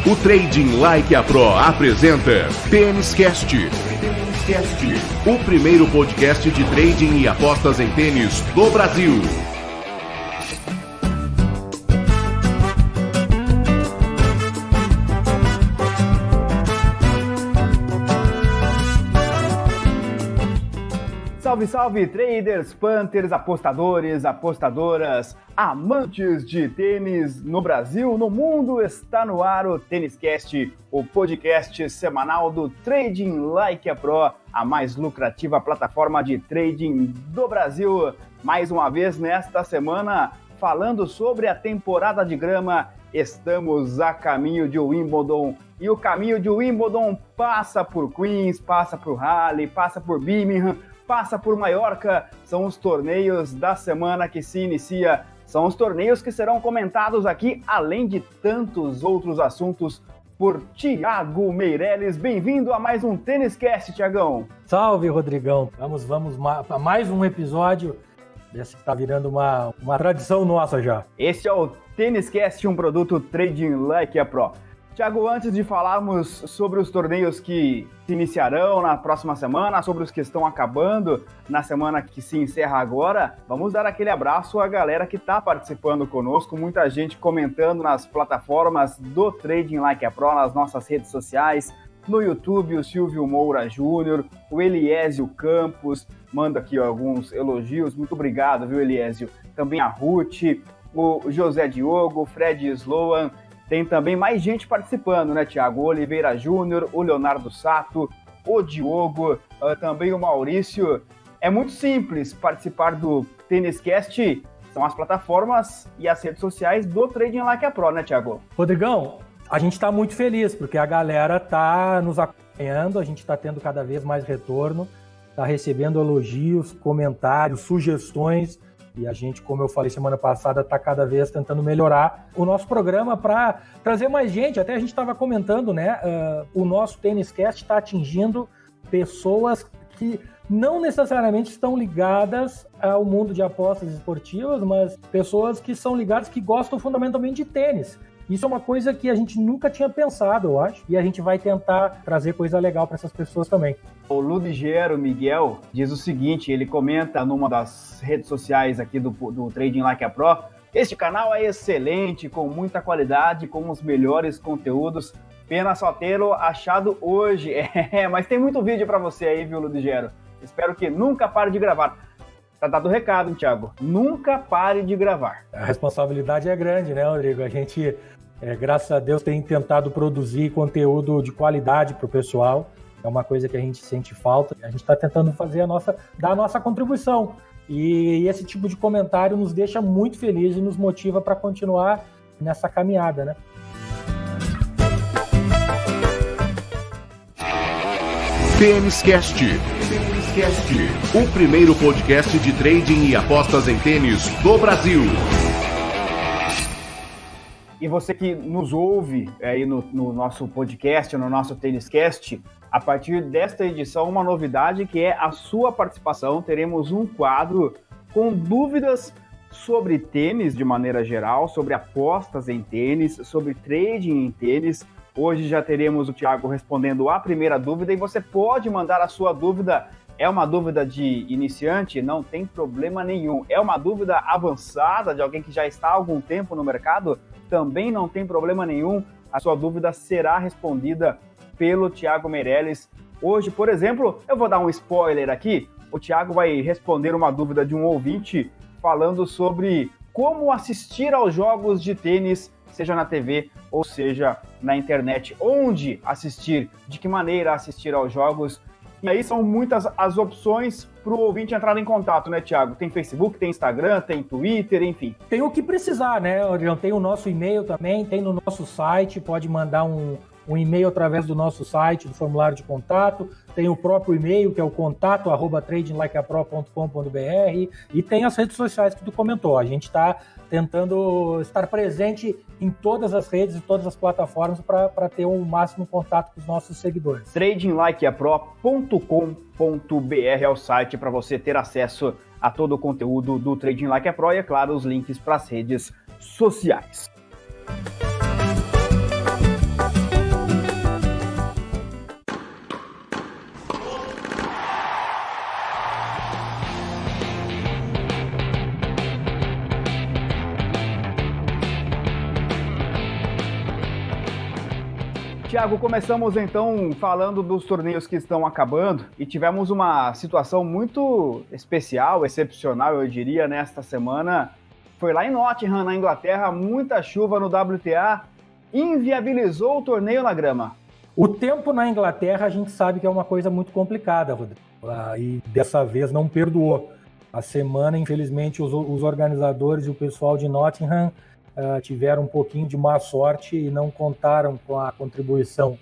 O Trading Like a Pro apresenta Tênis Cast, o primeiro podcast de trading e apostas em tênis do Brasil. Salve, salve, traders, punters, apostadores, apostadoras, amantes de tênis no Brasil, no mundo. Está no ar o Tênis Cast, o podcast semanal do Trading Like a Pro, a mais lucrativa plataforma de trading do Brasil. Mais uma vez nesta semana, falando sobre a temporada de grama, estamos a caminho de Wimbledon. E o caminho de Wimbledon passa por Queens, passa por Halle, passa por Birmingham, passa por Maiorca. São os torneios da semana que se inicia, são os torneios que serão comentados aqui, além de tantos outros assuntos, por Thiago Meirelles. Bem-vindo a mais um Tênis Cast, Thiagão. Salve, Rodrigão. Vamos a mais um episódio desse que está virando uma tradição nossa já. Este é o Tênis Cast, um produto Trading Like a Pro. Thiago, antes de falarmos sobre os torneios que se iniciarão na próxima semana, sobre os que estão acabando na semana que se encerra agora, vamos dar aquele abraço à galera que está participando conosco, muita gente comentando nas plataformas do Trading Like a Pro, nas nossas redes sociais, no YouTube, o Silvio Moura Júnior, o Eliésio Campos, manda aqui alguns elogios, muito obrigado, viu, Eliésio? Também a Ruth, o José Diogo, o Fred Sloan. Tem também mais gente participando, né, Thiago? O Oliveira Júnior, o Leonardo Sato, o Diogo, também o Maurício. É muito simples participar do Tênis Cast. São as plataformas e as redes sociais do Trading Like a Pro, né, Thiago? Rodrigão, a gente está muito feliz, porque a galera está nos acompanhando, a gente está tendo cada vez mais retorno, está recebendo elogios, comentários, sugestões. E a gente, como eu falei semana passada, está cada vez tentando melhorar o nosso programa para trazer mais gente. Até a gente estava comentando, né? O nosso Tênis Cast está atingindo pessoas que não necessariamente estão ligadas ao mundo de apostas esportivas, mas pessoas que são ligadas, que gostam fundamentalmente de tênis. Isso é uma coisa que a gente nunca tinha pensado, eu acho, e a gente vai tentar trazer coisa legal para essas pessoas também. O Ludigero Miguel diz o seguinte, ele comenta numa das redes sociais aqui do Trading Like a Pro: este canal é excelente, com muita qualidade, com os melhores conteúdos, pena só tê-lo achado hoje. Mas tem muito vídeo para você aí, viu, Ludigero? Espero que nunca pare de gravar. Tá dado o recado, hein, Thiago? Nunca pare de gravar. A responsabilidade é grande, né, Rodrigo? A gente, graças a Deus, tem tentado produzir conteúdo de qualidade para o pessoal. É uma coisa que a gente sente falta. A gente está tentando dar a nossa contribuição. E esse tipo de comentário nos deixa muito felizes e nos motiva para continuar nessa caminhada, né? Tênis Cast, o primeiro podcast de trading e apostas em tênis do Brasil. E você que nos ouve aí no nosso podcast, no nosso Tênis Cast, a partir desta edição, uma novidade que é a sua participação. Teremos um quadro com dúvidas sobre tênis de maneira geral, sobre apostas em tênis, sobre trading em tênis. Hoje já teremos o Thiago respondendo a primeira dúvida e você pode mandar a sua dúvida. É uma dúvida de iniciante? Não tem problema nenhum. É uma dúvida avançada de alguém que já está há algum tempo no mercado? Também não tem problema nenhum. A sua dúvida será respondida pelo Thiago Meirelles. Hoje, por exemplo, eu vou dar um spoiler aqui. O Thiago vai responder uma dúvida de um ouvinte falando sobre como assistir aos jogos de tênis, seja na TV ou seja na internet. Onde assistir, de que maneira assistir aos jogos. E aí são muitas as opções para o ouvinte entrar em contato, né, Thiago? Tem Facebook, tem Instagram, tem Twitter, enfim. Tem o que precisar, né, Adriano? Tem o nosso e-mail também, tem no nosso site, pode mandar um e-mail através do nosso site, do formulário de contato, tem o próprio e-mail, que é o contato@tradinglikeapro.com.br, e tem as redes sociais que tu comentou. A gente está tentando estar presente em todas as redes e todas as plataformas para ter o máximo contato com os nossos seguidores. tradinglikeapro.com.br é o site para você ter acesso a todo o conteúdo do Trading Like a Pro e, é claro, os links para as redes sociais. Tiago, começamos então falando dos torneios que estão acabando e tivemos uma situação muito especial, excepcional, eu diria, nesta semana. Foi lá em Nottingham, na Inglaterra, muita chuva no WTA, inviabilizou o torneio na grama. O tempo na Inglaterra a gente sabe que é uma coisa muito complicada, Rodrigo, e dessa vez não perdoou. A semana, infelizmente, os organizadores e o pessoal de Nottingham tiveram um pouquinho de má sorte e não contaram com a contribuição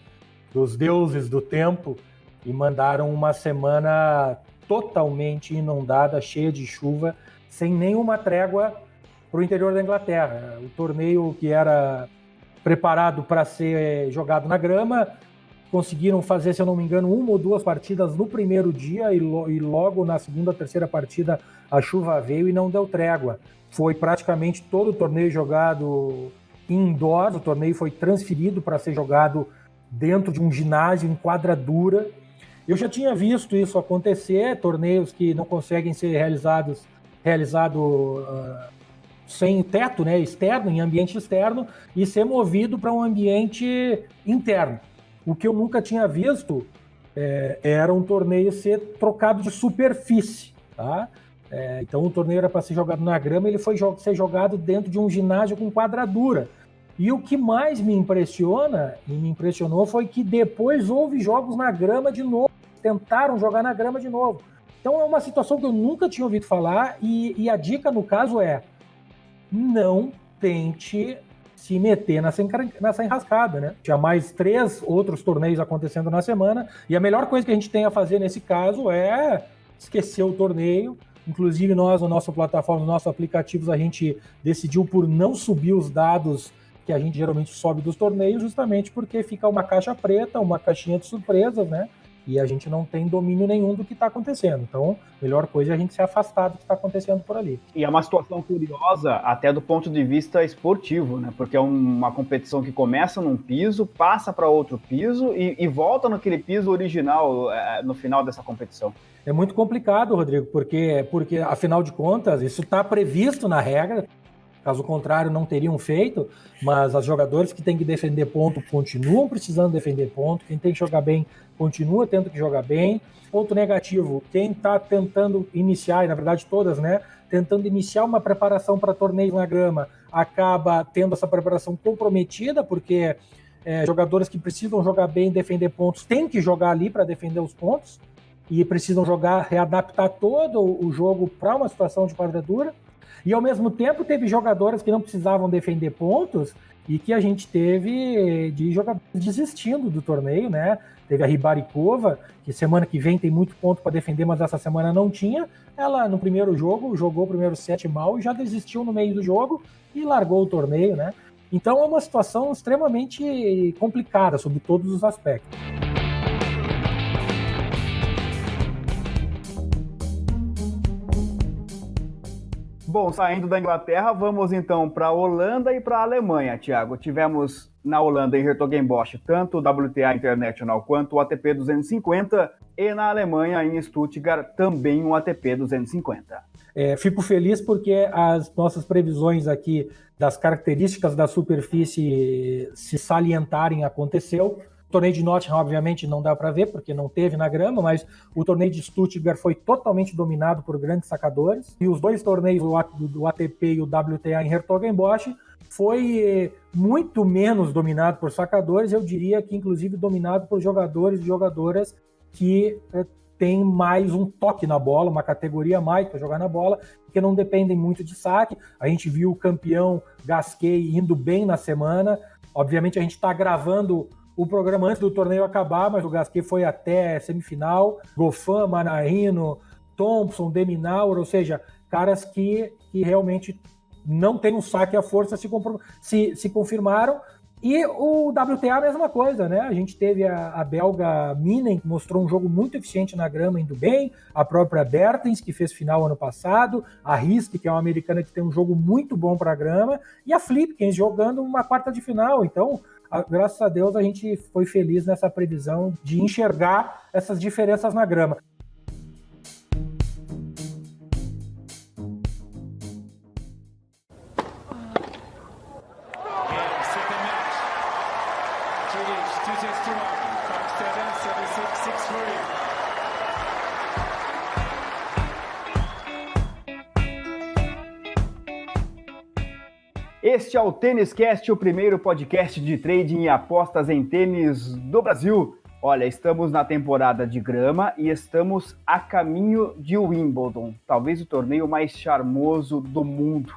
dos deuses do tempo e mandaram uma semana totalmente inundada, cheia de chuva, sem nenhuma trégua para o interior da Inglaterra. O torneio que era preparado para ser jogado na grama, conseguiram fazer, se eu não me engano, 1 ou 2 partidas no primeiro dia e logo na segunda, terceira partida a chuva veio e não deu trégua. Foi praticamente todo o torneio jogado indoor, o torneio foi transferido para ser jogado dentro de um ginásio em quadra dura. Eu já tinha visto isso acontecer, torneios que não conseguem ser realizados sem teto, né, externo, em ambiente externo, e ser movido para um ambiente interno. O que eu nunca tinha visto era um torneio ser trocado de superfície, tá? Então o torneio era para ser jogado na grama, ele foi ser jogado dentro de um ginásio com quadradura. E o que mais me impressionou foi que depois houve jogos na grama de novo, tentaram jogar na grama de novo. Então é uma situação que eu nunca tinha ouvido falar e a dica no caso é: não tente se meter nessa enrascada, né? Tinha mais 3 outros torneios acontecendo na semana e a melhor coisa que a gente tem a fazer nesse caso é esquecer o torneio. Inclusive nós, na nossa plataforma, nos nossos aplicativos, a gente decidiu por não subir os dados que a gente geralmente sobe dos torneios, justamente porque fica uma caixa preta, uma caixinha de surpresas, né? E a gente não tem domínio nenhum do que está acontecendo. Então, a melhor coisa é a gente se afastar do que está acontecendo por ali. E é uma situação curiosa até do ponto de vista esportivo, né? Porque é uma competição que começa num piso, passa para outro piso e volta naquele piso original no final dessa competição. É muito complicado, Rodrigo, porque afinal de contas, isso está previsto na regra. Caso contrário, não teriam feito, mas os jogadores que têm que defender ponto continuam precisando defender ponto, quem tem que jogar bem continua tendo que jogar bem. Ponto negativo, quem está tentando iniciar, e na verdade todas, né, tentando iniciar uma preparação para torneio na grama, acaba tendo essa preparação comprometida, porque jogadores que precisam jogar bem e defender pontos têm que jogar ali para defender os pontos, e precisam readaptar todo o jogo para uma situação de quadradura. E, ao mesmo tempo, teve jogadores que não precisavam defender pontos e que a gente teve de jogadores desistindo do torneio, né? Teve a Ribaricova, que semana que vem tem muito ponto para defender, mas essa semana não tinha. Ela, no primeiro jogo, jogou o primeiro set mal e já desistiu no meio do jogo e largou o torneio, né? Então, é uma situação extremamente complicada sobre todos os aspectos. Bom, saindo da Inglaterra, vamos então para a Holanda e para a Alemanha, Thiago. Tivemos na Holanda, em Hertogenbosch, tanto o WTA International quanto o ATP 250, e na Alemanha, em Stuttgart, também um ATP 250. Fico feliz porque as nossas previsões aqui das características da superfície se salientarem aconteceu. O torneio de Nottingham, obviamente, não dá para ver, porque não teve na grama, mas o torneio de Stuttgart foi totalmente dominado por grandes sacadores. E os 2 torneios, do ATP e o WTA em Hertogenbosch, foi muito menos dominado por sacadores, eu diria que inclusive dominado por jogadores e jogadoras que têm mais um toque na bola, uma categoria a mais para jogar na bola, que não dependem muito de saque. A gente viu o campeão Gasquet indo bem na semana. Obviamente a gente está gravando o programa antes do torneio acabar, mas o Gasquet foi até semifinal. Goffin, Manarino, Thompson, Deminaur, ou seja, caras que realmente não tem um saque à força, se confirmaram. E o WTA a mesma coisa, né? A gente teve a belga Minen, que mostrou um jogo muito eficiente na grama, indo bem, a própria Bertens, que fez final ano passado, a Riske, que é uma americana que tem um jogo muito bom para a grama, e a Flipkens jogando uma quarta de final. Então, graças a Deus, a gente foi feliz nessa previsão de enxergar essas diferenças na grama. Este é o Tênis Cast, o primeiro podcast de trading e apostas em tênis do Brasil. Olha, estamos na temporada de grama e estamos a caminho de Wimbledon, talvez o torneio mais charmoso do mundo.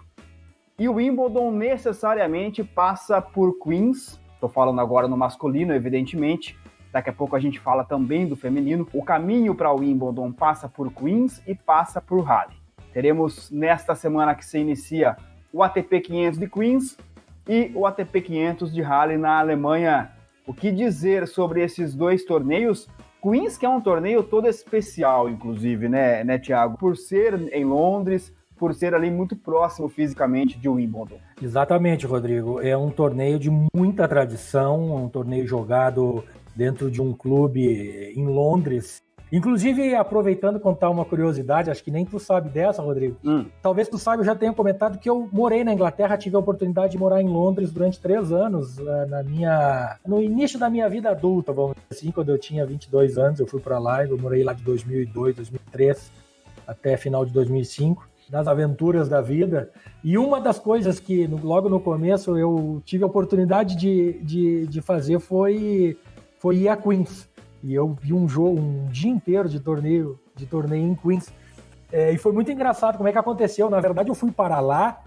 E o Wimbledon necessariamente passa por Queens, estou falando agora no masculino, evidentemente, daqui a pouco a gente fala também do feminino. O caminho para o Wimbledon passa por Queens e passa por Halle. Teremos nesta semana que se inicia o ATP 500 de Queens e o ATP 500 de Halle na Alemanha. O que dizer sobre esses dois torneios? Queens, que é um torneio todo especial, inclusive, né, Thiago? Por ser em Londres, por ser ali muito próximo fisicamente de Wimbledon. Exatamente, Rodrigo. É um torneio de muita tradição, um torneio jogado dentro de um clube em Londres. Inclusive, aproveitando contar uma curiosidade, acho que nem tu sabe dessa, Rodrigo. Talvez tu saiba, eu já tenha comentado que eu morei na Inglaterra, tive a oportunidade de morar em Londres durante 3 anos, no início da minha vida adulta, vamos dizer assim, quando eu tinha 22 anos, eu fui para lá, eu morei lá de 2002, 2003, até final de 2005, nas aventuras da vida. E uma das coisas que logo no começo eu tive a oportunidade de fazer foi ir a Queens. E eu vi um dia inteiro de torneio em Queens. E foi muito engraçado como é que aconteceu. Na verdade, eu fui para lá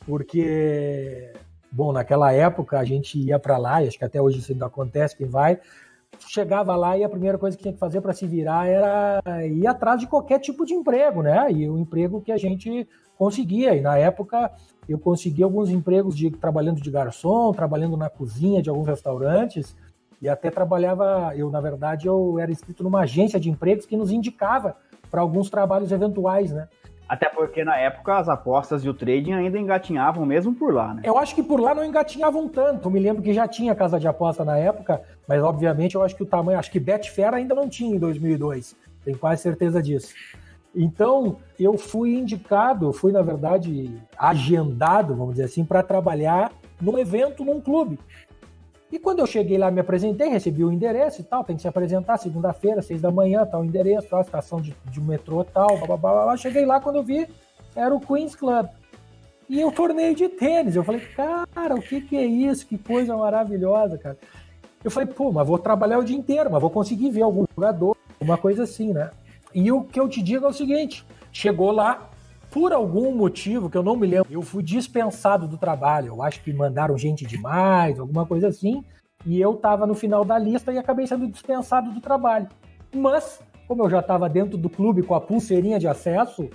porque, bom, naquela época a gente ia para lá, e acho que até hoje isso ainda acontece, quem vai, chegava lá e a primeira coisa que tinha que fazer para se virar era ir atrás de qualquer tipo de emprego, né? E o emprego que a gente conseguia. E na época eu consegui alguns empregos trabalhando de garçom, trabalhando na cozinha de alguns restaurantes. E até eu era inscrito numa agência de empregos que nos indicava para alguns trabalhos eventuais, né? Até porque na época as apostas e o trading ainda engatinhavam mesmo por lá, né? Eu acho que por lá não engatinhavam tanto. Eu me lembro que já tinha casa de aposta na época, mas obviamente eu acho que o tamanho, acho que Betfair ainda não tinha em 2002. Tenho quase certeza disso. Então, eu fui na verdade, agendado, vamos dizer assim, para trabalhar num evento, num clube. E quando eu cheguei lá, me apresentei, recebi o endereço e tal, tem que se apresentar segunda-feira, 6 da manhã, tal endereço, tal, estação de metrô, tal, blá, blá, blá, blá. Cheguei lá, quando eu vi, era o Queens Club. E o torneio de tênis. Eu falei, cara, o que é isso? Que coisa maravilhosa, cara. Eu falei, mas vou trabalhar o dia inteiro, mas vou conseguir ver algum jogador, uma coisa assim, né? E o que eu te digo é o seguinte, chegou lá, por algum motivo que eu não me lembro, eu fui dispensado do trabalho. Eu acho que mandaram gente demais, alguma coisa assim, e eu estava no final da lista e acabei sendo dispensado do trabalho. Mas, como eu já estava dentro do clube com a pulseirinha de acesso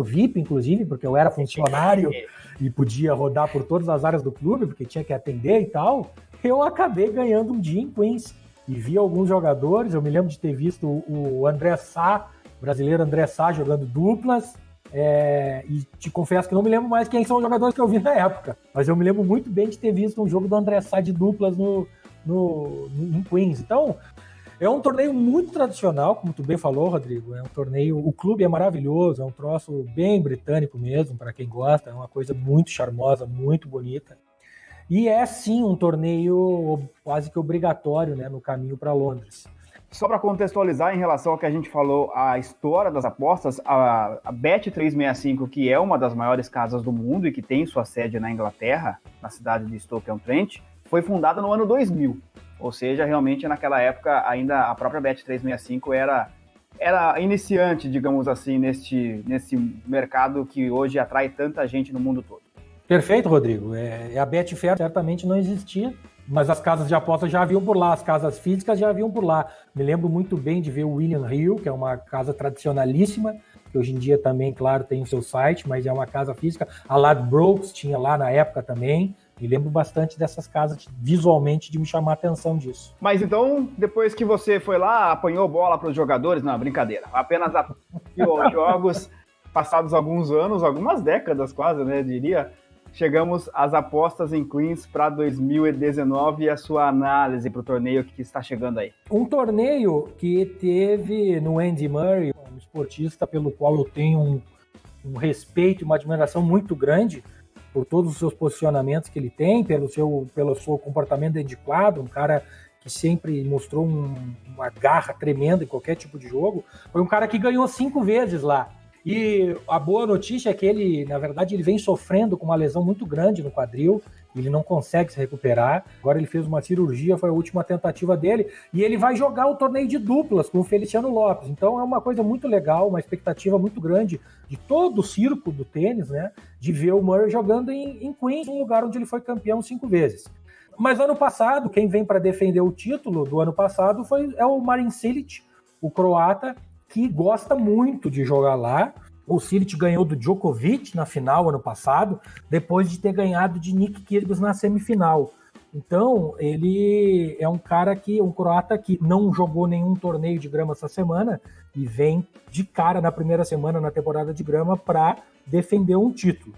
VIP, inclusive, porque eu era funcionário e podia rodar por todas as áreas do clube, porque tinha que atender e tal, eu acabei ganhando um dia em Queens. E vi alguns jogadores, eu me lembro de ter visto o André Sá, o brasileiro André Sá, jogando duplas. E te confesso que não me lembro mais quem são os jogadores que eu vi na época, mas eu me lembro muito bem de ter visto um jogo do André Sá de duplas em Queens. Então, é um torneio muito tradicional, como tu bem falou, Rodrigo. É um torneio, o clube é maravilhoso, é um troço bem britânico mesmo, para quem gosta, é uma coisa muito charmosa, muito bonita. E é sim um torneio quase que obrigatório, né, no caminho para Londres. Só para contextualizar em relação ao que a gente falou, a história das apostas, a Bet365, que é uma das maiores casas do mundo e que tem sua sede na Inglaterra, na cidade de Stoke-on-Trent, foi fundada no ano 2000. Ou seja, realmente naquela época ainda a própria Bet365 era iniciante, digamos assim, nesse mercado que hoje atrai tanta gente no mundo todo. Perfeito, Rodrigo. A Betfair certamente não existia, mas as casas de apostas já haviam por lá, as casas físicas já haviam por lá. Me lembro muito bem de ver o William Hill, que é uma casa tradicionalíssima, que hoje em dia também, claro, tem o seu site, mas é uma casa física. A Ladbrokes tinha lá na época também. Me lembro bastante dessas casas, visualmente, de me chamar a atenção disso. Mas então, depois que você foi lá, apanhou bola para os jogadores? Não, brincadeira. Apenas jogos passados alguns anos, algumas décadas quase, né, diria. Chegamos às apostas em Queens para 2019 e a sua análise para o torneio que está chegando aí. Um torneio que teve no Andy Murray, um esportista pelo qual eu tenho um respeito e uma admiração muito grande por todos os seus posicionamentos que ele tem, pelo seu comportamento dentro de quadro, um cara que sempre mostrou uma garra tremenda em qualquer tipo de jogo, foi um cara que ganhou 5 vezes lá. E a boa notícia é que ele, na verdade, ele vem sofrendo com uma lesão muito grande no quadril, ele não consegue se recuperar. Agora ele fez uma cirurgia, foi a última tentativa dele, e ele vai jogar o torneio de duplas com o Feliciano Lopes. Então é uma coisa muito legal, uma expectativa muito grande de todo o circo do tênis, né? De ver o Murray jogando em Queens, um lugar onde ele foi campeão 5 vezes. Mas ano passado, quem vem para defender o título do ano passado é o Marin Cilic, o croata, que gosta muito de jogar lá. O Cilic ganhou do Djokovic na final ano passado, depois de ter ganhado de Nick Kyrgios na semifinal. Então, ele é um croata que não jogou nenhum torneio de grama essa semana e vem de cara na primeira semana na temporada de grama para defender um título.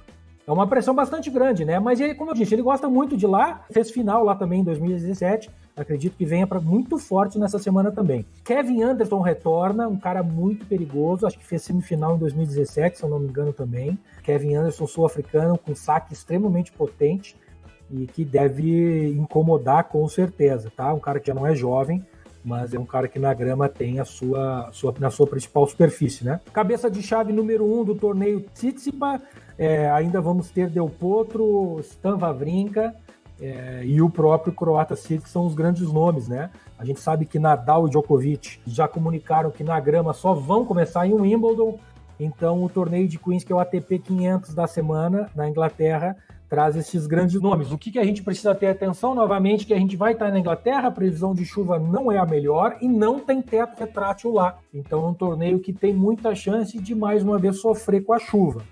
É uma pressão bastante grande, né? Mas ele, como eu disse, ele gosta muito de lá, fez final lá também em 2017, acredito que venha muito forte nessa semana também. Kevin Anderson retorna, um cara muito perigoso, acho que fez semifinal em 2017, se eu não me engano também. Kevin Anderson, sul-africano, com saque extremamente potente e que deve incomodar com certeza, tá? Um cara que já não é jovem, mas é um cara que na grama tem na sua principal superfície, né? Cabeça de chave número 1 do torneio Tsitsipas, ainda vamos ter Del Potro, Stan Wawrinka e o próprio croata Cilic, são os grandes nomes, né? A gente sabe que Nadal e Djokovic já comunicaram que na grama só vão começar em Wimbledon, então o torneio de Queens, que é o ATP 500 da semana, na Inglaterra, traz esses grandes nomes. O que a gente precisa ter atenção, novamente, que a gente vai estar na Inglaterra, a previsão de chuva não é a melhor e não tem teto retrátil lá. Então é um torneio que tem muita chance de, mais uma vez, sofrer com a chuva.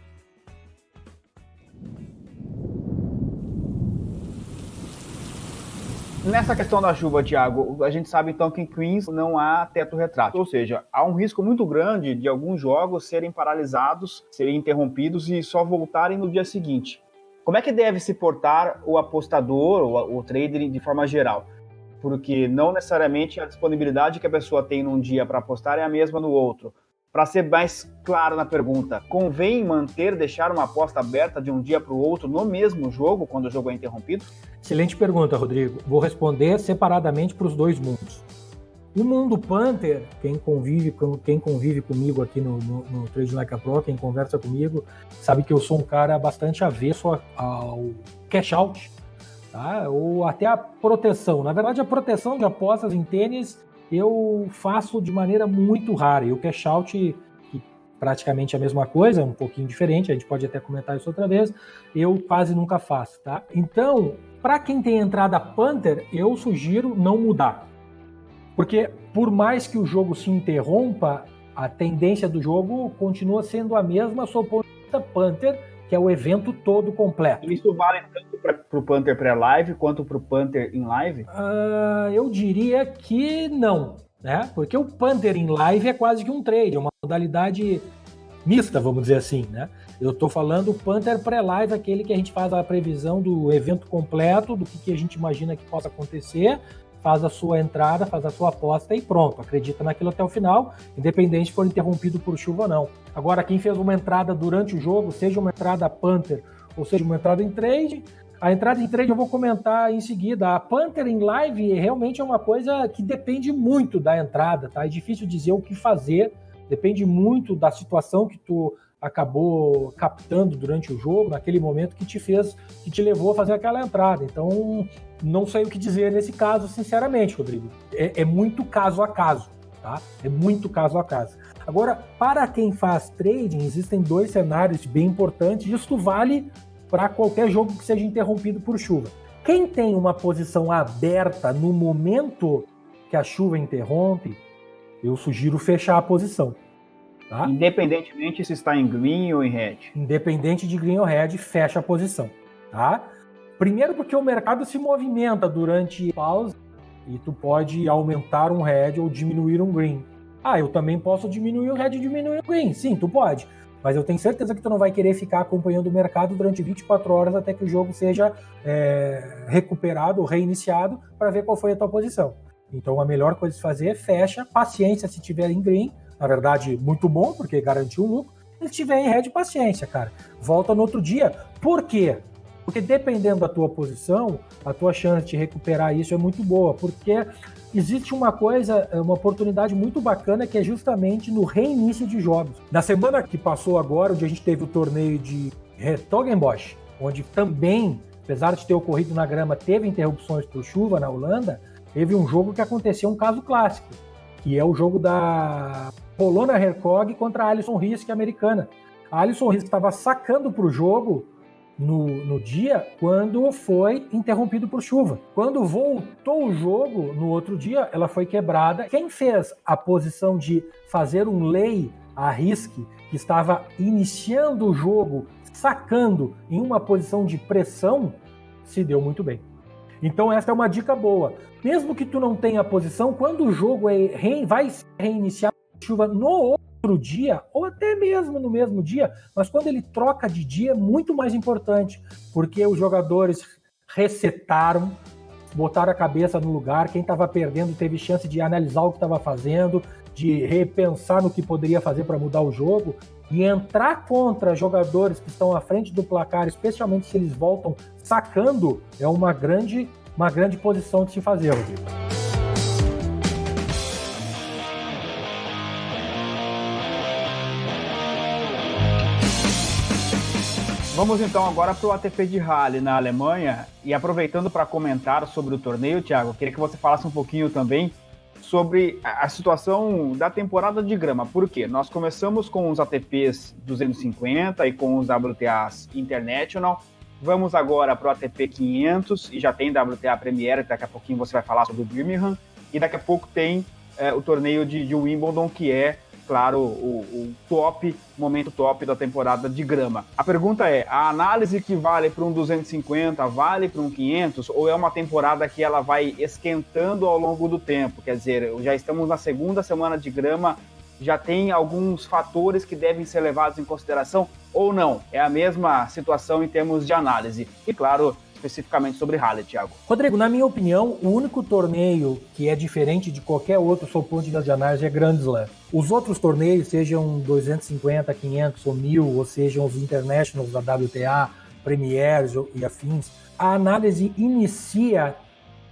Nessa questão da chuva, Thiago, a gente sabe então que em Queens não há teto retrátil, ou seja, há um risco muito grande de alguns jogos serem paralisados, serem interrompidos e só voltarem no dia seguinte. Como é que deve se portar o apostador ou o trader de forma geral? Porque não necessariamente a disponibilidade que a pessoa tem num dia para apostar é a mesma no outro. Para ser mais claro na pergunta, convém deixar uma aposta aberta de um dia para o outro no mesmo jogo, quando o jogo é interrompido? Excelente pergunta, Rodrigo. Vou responder separadamente para os dois mundos. O mundo Punter, quem convive comigo aqui no Trading Like a Pro, quem conversa comigo, sabe que eu sou um cara bastante avesso ao cash out, tá? Ou até a proteção. Na verdade, a proteção de apostas em tênis eu faço de maneira muito rara. E o cash out, que praticamente é a mesma coisa, um pouquinho diferente, a gente pode até comentar isso outra vez, eu quase nunca faço, tá? Então, para quem tem entrada Punter, eu sugiro não mudar. Porque por mais que o jogo se interrompa, a tendência do jogo continua sendo a mesma, sob o ponto de vista Punter, que é o evento todo completo. Isso vale tanto para o Punter pré-live quanto para o Punter em live? Eu diria que não, né? Porque o Punter em live é quase que um trade, é uma modalidade mista, vamos dizer assim, né? Eu estou falando o Punter pré-live, aquele que a gente faz a previsão do evento completo, do que a gente imagina que possa acontecer, faz a sua entrada, faz a sua aposta e pronto, acredita naquilo até o final, independente se for interrompido por chuva ou não. Agora, quem fez uma entrada durante o jogo, seja uma entrada Punter ou seja uma entrada em trade, a entrada em trade eu vou comentar em seguida. A Punter em live realmente é uma coisa que depende muito da entrada, tá? É difícil dizer o que fazer, depende muito da situação que tu acabou captando durante o jogo, naquele momento que te levou a fazer aquela entrada. Então, não sei o que dizer nesse caso, sinceramente, Rodrigo. É muito caso a caso, tá? É muito caso a caso. Agora, para quem faz trading, existem 2 cenários bem importantes. Isso vale para qualquer jogo que seja interrompido por chuva. Quem tem uma posição aberta no momento que a chuva interrompe, eu sugiro fechar a posição. Tá? Independentemente se está em green ou em red. Independente de green ou red, fecha a posição. Tá? Primeiro porque o mercado se movimenta durante a pausa e tu pode aumentar um red ou diminuir um green. Eu também posso diminuir o red e diminuir o green. Sim, tu pode. Mas eu tenho certeza que tu não vai querer ficar acompanhando o mercado durante 24 horas até que o jogo seja recuperado ou reiniciado para ver qual foi a tua posição. Então a melhor coisa de fazer é fecha, paciência se tiver em green. Na verdade, muito bom, porque garantiu um lucro. Se tiver em red, paciência, cara. Volta no outro dia. Por quê? Porque dependendo da tua posição, a tua chance de recuperar isso é muito boa, porque existe uma coisa, uma oportunidade muito bacana que é justamente no reinício de jogos. Na semana que passou agora, onde a gente teve o torneio de Hertogenbosch, onde também, apesar de ter ocorrido na grama, teve interrupções por chuva na Holanda, teve um jogo que aconteceu um caso clássico, que é o jogo da Polona Hercog contra a Alison Risk americana. A Alison Risk estava sacando para o jogo no dia quando foi interrompido por chuva. Quando voltou o jogo, no outro dia, ela foi quebrada. Quem fez a posição de fazer um lay a Risk, que estava iniciando o jogo, sacando em uma posição de pressão, se deu muito bem. Então essa é uma dica boa. Mesmo que tu não tenha posição, quando o jogo vai reiniciar a chuva no outro dia, ou até mesmo no mesmo dia, mas quando ele troca de dia é muito mais importante, porque os jogadores resetaram, botaram a cabeça no lugar, quem estava perdendo teve chance de analisar o que estava fazendo, de repensar no que poderia fazer para mudar o jogo, e entrar contra jogadores que estão à frente do placar, especialmente se eles voltam sacando, é uma grande posição de se fazer, Rodrigo. Vamos então agora para o ATP de Halle na Alemanha, e aproveitando para comentar sobre o torneio, Thiago, queria que você falasse um pouquinho também sobre a situação da temporada de grama. Por quê? Nós começamos com os ATPs 250 e com os WTAs International, vamos agora para o ATP 500 e já tem WTA Premier, daqui a pouquinho você vai falar sobre o Birmingham, e daqui a pouco tem o torneio de Wimbledon, que é, claro, o momento top da temporada de grama. A pergunta é, a análise que vale para um 250 vale para um 500, ou é uma temporada que ela vai esquentando ao longo do tempo? Quer dizer, já estamos na segunda semana de grama, já tem alguns fatores que devem ser levados em consideração, ou não? É a mesma situação em termos de análise. E, claro, especificamente sobre Halle, Thiago. Rodrigo, na minha opinião, o único torneio que é diferente de qualquer outro sob ponto de análise é Grand Slam. Os outros torneios, sejam 250, 500 ou 1000, ou sejam os Internationals da WTA, Premiers e afins, a análise inicia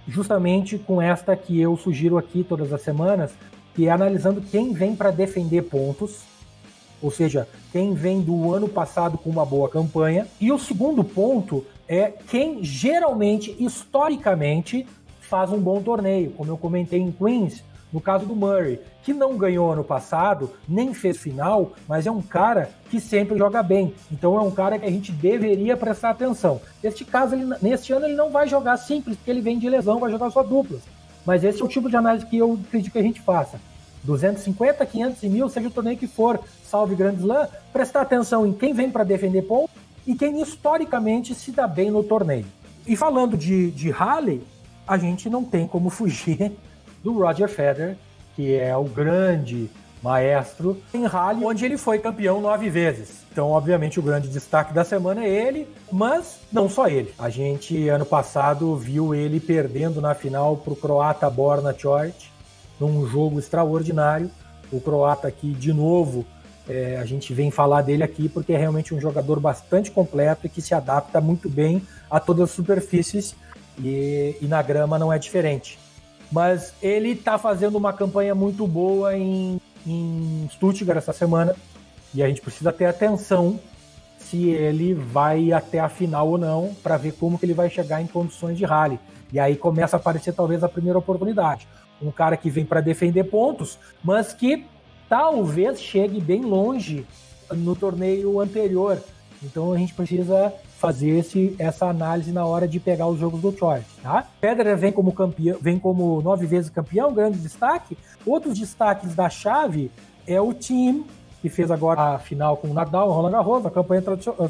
justamente com esta que eu sugiro aqui todas as semanas, que é analisando quem vem para defender pontos, ou seja, quem vem do ano passado com uma boa campanha. E o segundo ponto é quem geralmente, historicamente, faz um bom torneio, como eu comentei em Queens, no caso do Murray, que não ganhou ano passado, nem fez final, mas é um cara que sempre joga bem. Então é um cara que a gente deveria prestar atenção. Neste ano ele não vai jogar simples, porque ele vem de lesão, vai jogar só duplas. Mas esse é o tipo de análise que eu acredito que a gente faça. 250, 500 e 1000, seja o torneio que for, salve Grand Slam, prestar atenção em quem vem para defender pontos e quem historicamente se dá bem no torneio. E falando de Halle, a gente não tem como fugir do Roger Federer, que é o grande maestro em Halle, onde ele foi campeão 9 vezes. Então, obviamente, o grande destaque da semana é ele, mas não só ele. A gente, ano passado, viu ele perdendo na final para o croata Borna Coric, num jogo extraordinário. O croata aqui, de novo, a gente vem falar dele aqui porque é realmente um jogador bastante completo e que se adapta muito bem a todas as superfícies, e na grama não é diferente. Mas ele está fazendo uma campanha muito boa em Stuttgart essa semana, e a gente precisa ter atenção se ele vai até a final ou não, para ver como que ele vai chegar em condições de Halle. E aí começa a aparecer talvez a primeira oportunidade. Um cara que vem para defender pontos, mas que talvez chegue bem longe no torneio anterior. Então a gente precisa fazer essa análise na hora de pegar os jogos do Chort, tá? Federer vem como campeão, vem como 9 vezes campeão, grande destaque. Outros destaques da chave é o Thiem, que fez agora a final com o Nadal, Roland Garros, a campanha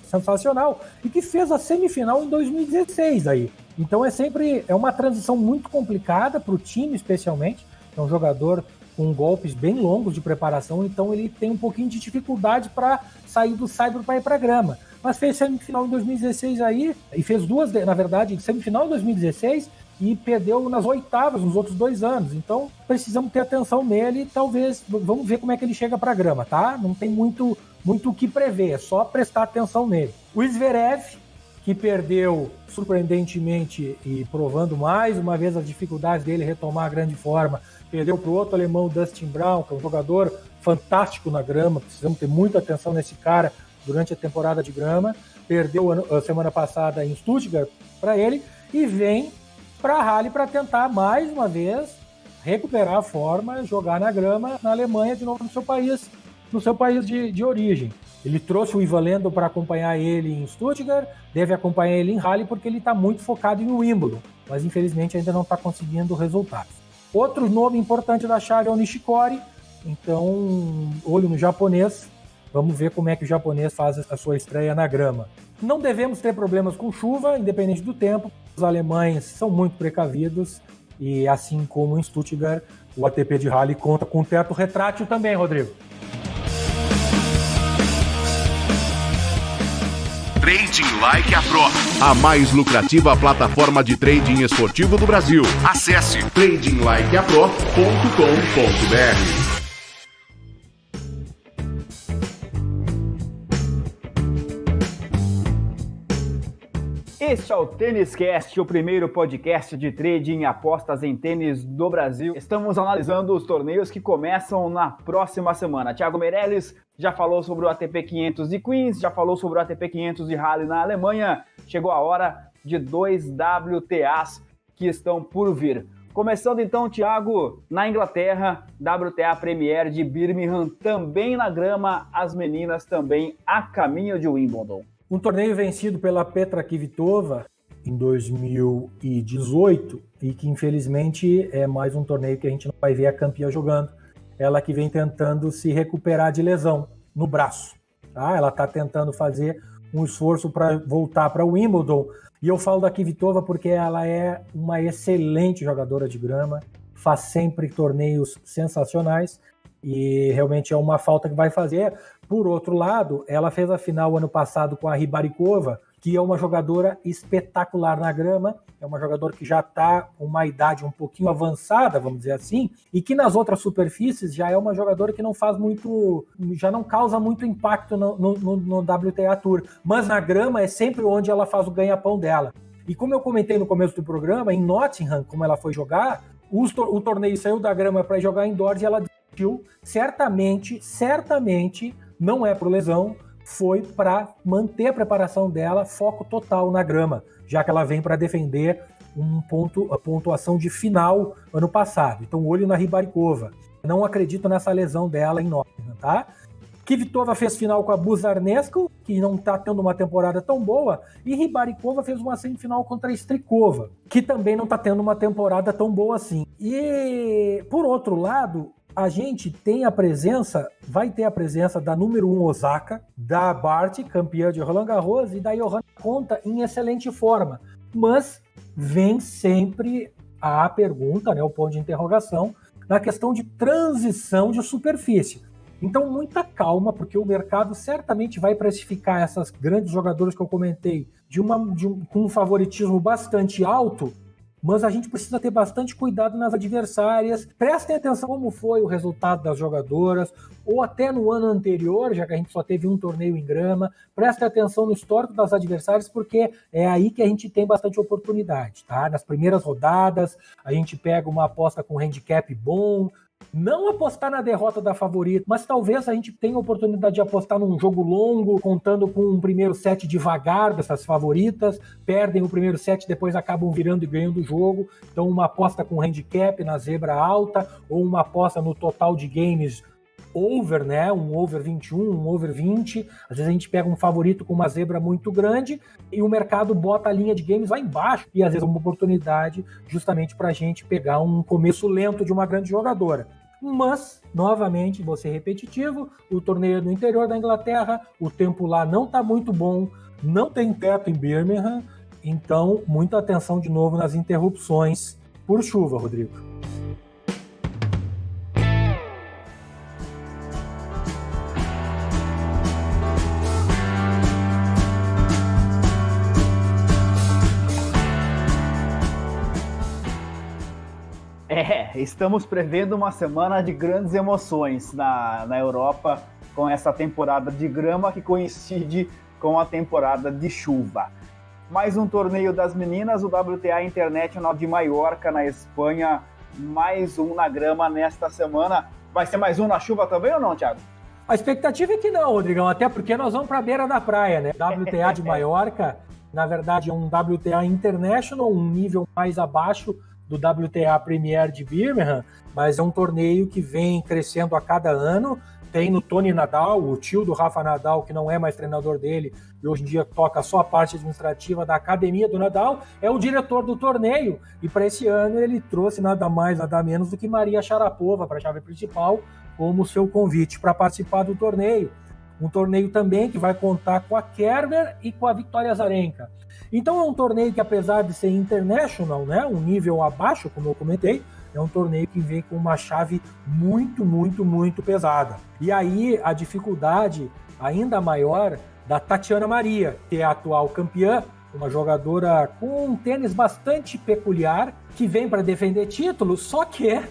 sensacional, e que fez a semifinal em 2016 aí. Então é uma transição muito complicada para o time, especialmente. É um jogador com golpes bem longos de preparação, então ele tem um pouquinho de dificuldade para sair do saibro para ir para a grama. Mas fez semifinal em 2016 aí, e fez duas, na verdade, semifinal em 2016 e perdeu nas oitavas nos outros 2 anos. Então precisamos ter atenção nele, talvez, vamos ver como é que ele chega para a grama, tá? Não tem muito o que prever, é só prestar atenção nele. O Zverev, que perdeu surpreendentemente e provando mais uma vez as dificuldades dele retomar a grande forma, perdeu para o outro alemão, Dustin Brown, que é um jogador fantástico na grama, precisamos ter muita atenção nesse cara durante a temporada de grama, perdeu a semana passada em Stuttgart para ele, e vem para a Halle para tentar mais uma vez recuperar a forma, jogar na grama na Alemanha de novo no seu país de origem. Ele trouxe o Ivan Lendl para acompanhar ele em Stuttgart, deve acompanhar ele em Halle porque ele está muito focado em Wimbledon, mas infelizmente ainda não está conseguindo resultados. Outro nome importante da chave é o Nishikori, então olho no japonês, vamos ver como é que o japonês faz a sua estreia na grama. Não devemos ter problemas com chuva, independente do tempo, os alemães são muito precavidos e assim como em Stuttgart, o ATP de Halle conta com teto retrátil também, Rodrigo. Trading Like a Pro, a mais lucrativa plataforma de trading esportivo do Brasil. Acesse tradinglikeapro.com.br. Este é o Tênis Cast, o primeiro podcast de trading e apostas em tênis do Brasil. Estamos analisando os torneios que começam na próxima semana. Thiago Meirelles já falou sobre o ATP 500 de Queens, já falou sobre o ATP 500 de Halle na Alemanha. Chegou a hora de 2 WTAs que estão por vir. Começando então, Thiago, na Inglaterra, WTA Premier de Birmingham, também na grama, as meninas também a caminho de Wimbledon. Um torneio vencido pela Petra Kvitova em 2018 e que infelizmente é mais um torneio que a gente não vai ver a campeã jogando. Ela que vem tentando se recuperar de lesão no braço. Tá? Ela está tentando fazer um esforço para voltar para o Wimbledon. E eu falo da Kvitova porque ela é uma excelente jogadora de grama, faz sempre torneios sensacionais e realmente é uma falta que vai fazer. Por outro lado, ela fez a final ano passado com a Rybarikova, que é uma jogadora espetacular na grama, é uma jogadora que já está com uma idade um pouquinho avançada, vamos dizer assim, e que nas outras superfícies já é uma jogadora que não faz muito, já não causa muito impacto no WTA Tour, mas na grama é sempre onde ela faz o ganha-pão dela. E como eu comentei no começo do programa, em Nottingham, como ela foi jogar, o torneio saiu da grama para jogar indoors e ela desistiu, certamente, não é por lesão, foi para manter a preparação dela, foco total na grama, já que ela vem para defender a pontuação de final ano passado. Então, olho na Rybarikova. Não acredito nessa lesão dela em Nottingham, tá? Kvitova fez final com a Buzarnescu, que não está tendo uma temporada tão boa, e Rybarikova fez uma semifinal contra a Strikova, que também não está tendo uma temporada tão boa assim. E, por outro lado, a gente vai ter a presença da número 1 Osaka, da Barty, campeã de Roland Garros, e da Johanna Konta em excelente forma. Mas vem sempre a pergunta, né, o ponto de interrogação, na questão de transição de superfície. Então, muita calma, porque o mercado certamente vai precificar essas grandes jogadoras que eu comentei com um favoritismo bastante alto, mas a gente precisa ter bastante cuidado nas adversárias. Prestem atenção como foi o resultado das jogadoras, ou até no ano anterior, já que a gente só teve um torneio em grama. Prestem atenção no histórico das adversárias, porque é aí que a gente tem bastante oportunidade, tá? Nas primeiras rodadas, a gente pega uma aposta com handicap bom, não apostar na derrota da favorita, mas talvez a gente tenha a oportunidade de apostar num jogo longo, contando com um primeiro set devagar dessas favoritas, perdem o primeiro set, depois acabam virando e ganhando o jogo. Então uma aposta com handicap na zebra alta, ou uma aposta no total de games over, né? Um over 21, um over 20. Às vezes a gente pega um favorito com uma zebra muito grande e o mercado bota a linha de games lá embaixo, e às vezes é uma oportunidade justamente para a gente pegar um começo lento de uma grande jogadora. Mas, novamente, vou ser repetitivo, o torneio é no interior da Inglaterra, o tempo lá não está muito bom, não tem teto em Birmingham, então muita atenção de novo nas interrupções por chuva, Rodrigo. Estamos prevendo uma semana de grandes emoções na Europa com essa temporada de grama que coincide com a temporada de chuva. mais um torneio das meninas, o WTA International de Maiorca, na Espanha, mais um na grama nesta semana. Vai ser mais um na chuva também ou não, Thiago? A expectativa é que não, Rodrigão, até porque nós vamos para a beira da praia, né? WTA de Maiorca, na verdade, é um WTA International, um nível mais abaixo do WTA Premier de Birmingham, mas é um torneio que vem crescendo a cada ano. Tem no Tony Nadal, o tio do Rafa Nadal, que não é mais treinador dele, e hoje em dia toca só a parte administrativa da academia do Nadal, é o diretor do torneio, e para esse ano ele trouxe nada mais, nada menos do que Maria Sharapova para a chave principal, como seu convite para participar do torneio. Um torneio também que vai contar com a Kerber e com a Victoria Azarenka. Então é um torneio que, apesar de ser international, né, um nível abaixo, como eu comentei, é um torneio que vem com uma chave muito, muito, muito pesada. E aí a dificuldade ainda maior da Tatiana Maria, que é a atual campeã, uma jogadora com um tênis bastante peculiar, que vem para defender título, só que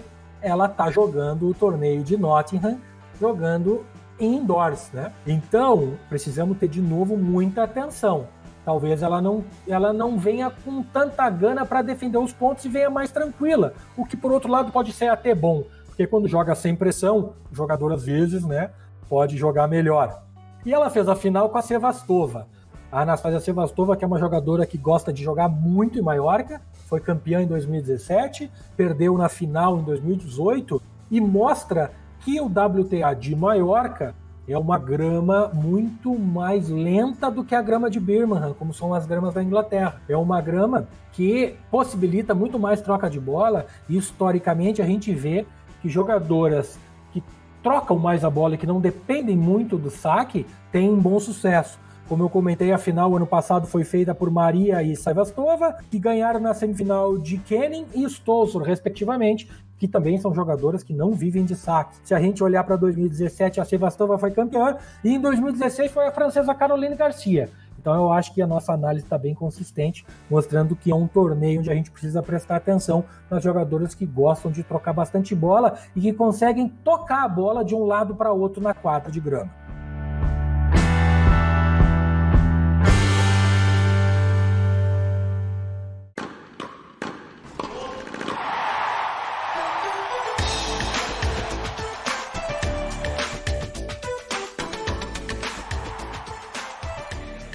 ela está jogando o torneio de Nottingham, jogando em indoors, né? Então, precisamos ter de novo muita atenção. Talvez ela não venha com tanta gana para defender os pontos e venha mais tranquila, o que por outro lado pode ser até bom, porque quando joga sem pressão, o jogador às vezes, né, pode jogar melhor. E ela fez a final com a Sevastova. A Anastasia Sevastova, que é uma jogadora que gosta de jogar muito em Maiorca, foi campeã em 2017, perdeu na final em 2018 e mostra que o WTA de Maiorca é uma grama muito mais lenta do que a grama de Birmingham, como são as gramas da Inglaterra. É uma grama que possibilita muito mais troca de bola e, historicamente, a gente vê que jogadoras que trocam mais a bola e que não dependem muito do saque têm um bom sucesso. Como eu comentei, a final ano passado foi feita por Maria e Sevastova, que ganharam na semifinal de Kenin e Stosur, respectivamente, que também são jogadoras que não vivem de saque. Se a gente olhar para 2017, a Sevastova foi campeã, e em 2016 foi a francesa Caroline Garcia. Então eu acho que a nossa análise está bem consistente, mostrando que é um torneio onde a gente precisa prestar atenção nas jogadoras que gostam de trocar bastante bola e que conseguem tocar a bola de um lado para outro na quadra de grama.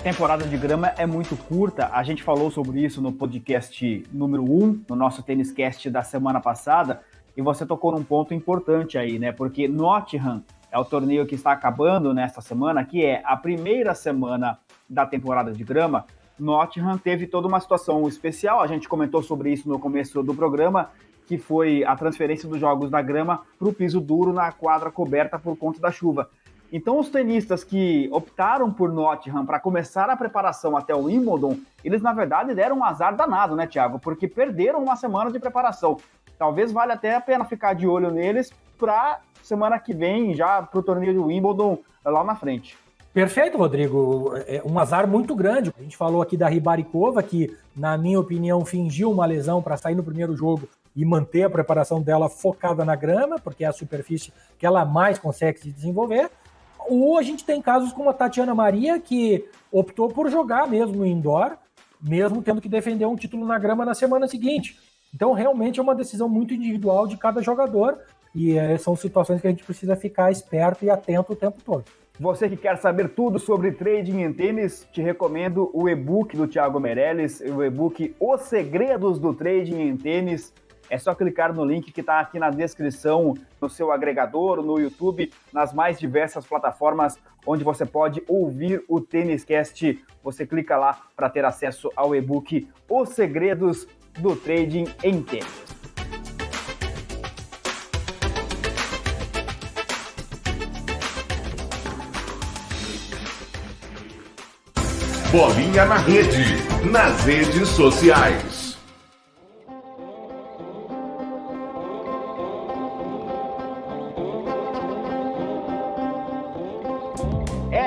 Temporada de grama é muito curta, a gente falou sobre isso no podcast número 1, no nosso Tênis Cast da semana passada, e você tocou num ponto importante aí, né? Porque Nottingham é o torneio que está acabando nesta semana, que é a primeira semana da temporada de grama. Nottingham teve toda uma situação especial, a gente comentou sobre isso no começo do programa, que foi a transferência dos jogos da grama para o piso duro na quadra coberta por conta da chuva. Então, os tenistas que optaram por Nottingham para começar a preparação até o Wimbledon, eles, na verdade, deram um azar danado, né, Thiago? Porque perderam uma semana de preparação. Talvez valha até a pena ficar de olho neles para semana que vem, já para o torneio de Wimbledon lá na frente. Perfeito, Rodrigo. É um azar muito grande. A gente falou aqui da Ribaricova, que, na minha opinião, fingiu uma lesão para sair no primeiro jogo e manter a preparação dela focada na grama, porque é a superfície que ela mais consegue se desenvolver. Ou a gente tem casos como a Tatiana Maria, que optou por jogar mesmo no indoor, mesmo tendo que defender um título na grama na semana seguinte. Então, realmente é uma decisão muito individual de cada jogador e são situações que a gente precisa ficar esperto e atento o tempo todo. Você que quer saber tudo sobre trading em tênis, te recomendo o e-book do Thiago Meirelles, o e-book Os Segredos do Trading em Tênis. É só clicar no link que está aqui na descrição, no seu agregador, no YouTube, nas mais diversas plataformas onde você pode ouvir o Tênis Cast. Você clica lá para ter acesso ao e-book Os Segredos do Trading em Tênis. Bolinha na rede, nas redes sociais.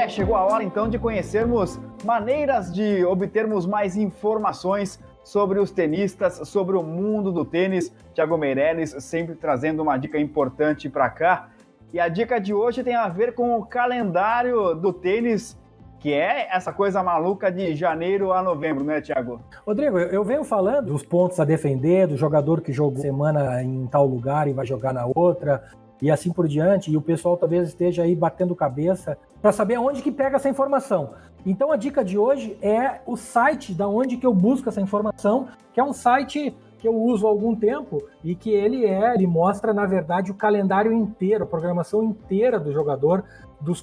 Chegou a hora então de conhecermos maneiras de obtermos mais informações sobre os tenistas, sobre o mundo do tênis. Thiago Meirelles sempre trazendo uma dica importante para cá. E a dica de hoje tem a ver com o calendário do tênis, que é essa coisa maluca de janeiro a novembro, né, Thiago? Rodrigo, eu venho falando dos pontos a defender, do jogador que jogou semana em tal lugar e vai jogar na outra, e assim por diante, e o pessoal talvez esteja aí batendo cabeça para saber aonde que pega essa informação. Então a dica de hoje é o site da onde que eu busco essa informação, que é um site que eu uso há algum tempo e que ele mostra, na verdade, o calendário inteiro, a programação inteira do jogador das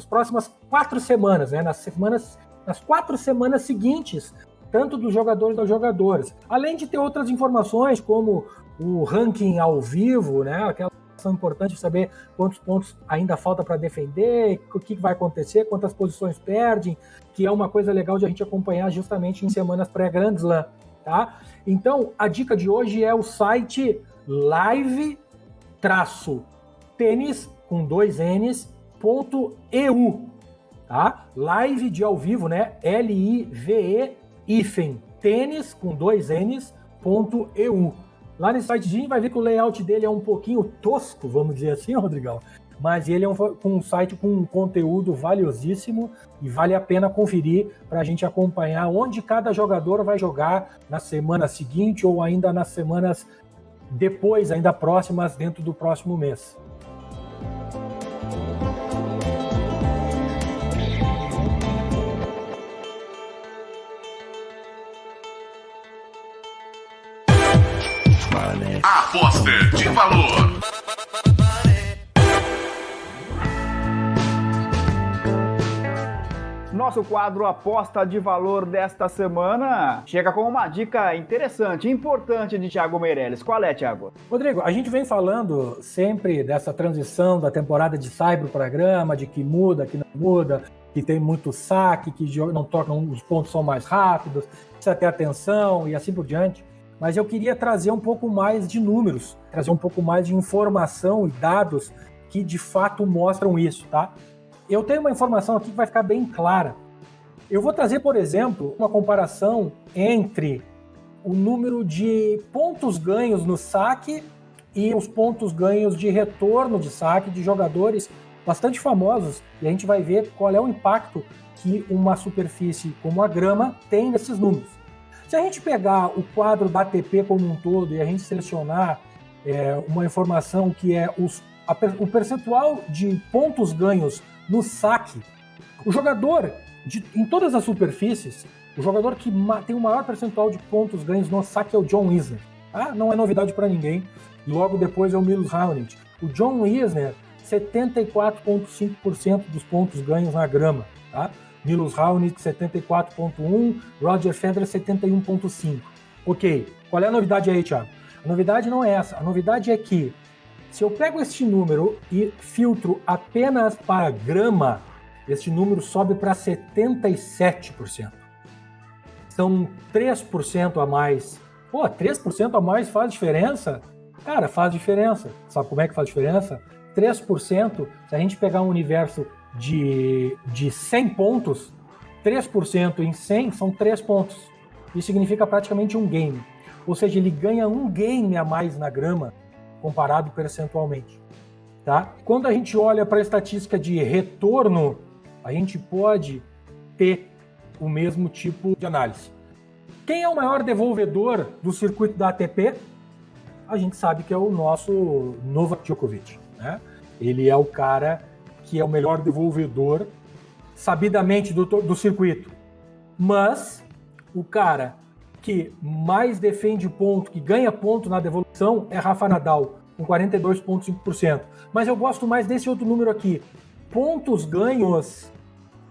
próximas 4 semanas, né? Nas 4 semanas seguintes, tanto dos jogadores das jogadoras. Além de ter outras informações, como o ranking ao vivo, né? Aquela informação importante, saber quantos pontos ainda falta para defender, o que vai acontecer, quantas posições perdem, que é uma coisa legal de a gente acompanhar justamente em semanas pré-Grand Slam. Tá? Então, a dica de hoje é o site live-tênis, com 2 N's.eu, tá? Live de ao vivo, né? L-I-V-E, tênis, com 2 N's.eu. Lá nesse sitezinho vai ver que o layout dele é um pouquinho tosco, vamos dizer assim, Rodrigão. Mas ele é um site com um conteúdo valiosíssimo e vale a pena conferir para a gente acompanhar onde cada jogador vai jogar na semana seguinte ou ainda nas semanas depois, ainda próximas, dentro do próximo mês. Aposta de valor. Nosso quadro Aposta de Valor desta semana chega com uma dica interessante, importante de Thiago Meirelles. Qual é, Thiago? Rodrigo, a gente vem falando sempre dessa transição da temporada de saibro para grama, de que muda, que não muda, que tem muito saque, que não tocam, os pontos são mais rápidos, precisa ter atenção e assim por diante. Mas eu queria trazer um pouco mais de números, trazer um pouco mais de informação e dados que de fato mostram isso, tá? Eu tenho uma informação aqui que vai ficar bem clara. Eu vou trazer, por exemplo, uma comparação entre o número de pontos ganhos no saque e os pontos ganhos de retorno de saque de jogadores bastante famosos, e a gente vai ver qual é o impacto que uma superfície como a grama tem nesses números. Se a gente pegar o quadro da ATP como um todo e a gente selecionar uma informação que é o percentual de pontos ganhos no saque, o jogador, em todas as superfícies, o jogador que tem o maior percentual de pontos ganhos no saque é o John Isner. Tá? Não é novidade para ninguém. E logo depois é o Milos Raonic. O John Isner, 74,5% dos pontos ganhos na grama. Tá? Milos Raonic, 74,1%. Roger Federer, 71,5%. Ok, qual é a novidade aí, Thiago? A novidade não é essa. A novidade é que se eu pego este número e filtro apenas para grama, este número sobe para 77%. São 3% a mais. Pô, 3% a mais faz diferença? Cara, faz diferença. Sabe como é que faz diferença? 3%, se a gente pegar um universo de 100 pontos, 3% em 100 são 3 pontos. Isso significa praticamente um game. Ou seja, ele ganha um game a mais na grama, comparado percentualmente, tá? Quando a gente olha para a estatística de retorno, a gente pode ter o mesmo tipo de análise. Quem é o maior devolvedor do circuito da ATP? A gente sabe que é o nosso Novak Djokovic, né? Ele é o cara que é o melhor devolvedor, sabidamente, do circuito. Mas o cara que mais defende ponto, que ganha ponto na devolução, é Rafa Nadal, com 42,5%. Mas eu gosto mais desse outro número aqui. Pontos ganhos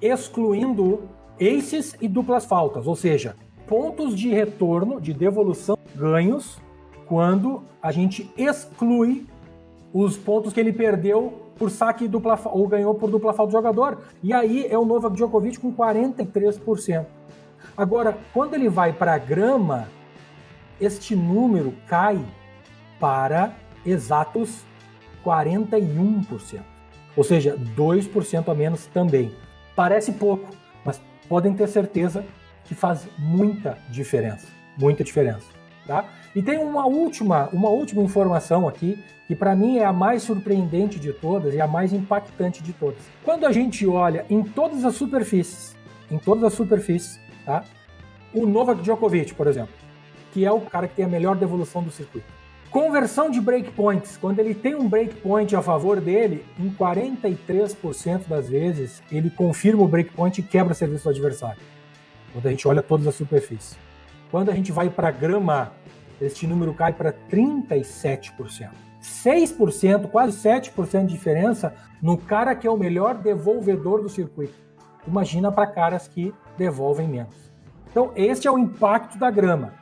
excluindo aces e duplas faltas, ou seja, pontos de retorno, de devolução ganhos, quando a gente exclui os pontos que ele perdeu por saque dupla ou ganhou por dupla falta do jogador. E aí é o Novak Djokovic com 43%. Agora, quando ele vai para a grama, este número cai para exatos 41%. Ou seja, 2% a menos também. Parece pouco, mas podem ter certeza que faz muita diferença. Muita diferença. Tá? E tem uma última informação aqui, que para mim é a mais surpreendente de todas e a mais impactante de todas. Quando a gente olha em todas as superfícies, tá? O Novak Djokovic, por exemplo, que é o cara que tem a melhor devolução do circuito. Conversão de breakpoints, quando ele tem um breakpoint a favor dele, em 43% das vezes, ele confirma o breakpoint e quebra o serviço do adversário. Quando a gente olha todas as superfícies. Quando a gente vai para grama, este número cai para 37%. 6%, quase 7% de diferença no cara que é o melhor devolvedor do circuito. Imagina para caras que devolvem menos. Então, este é o impacto da grama.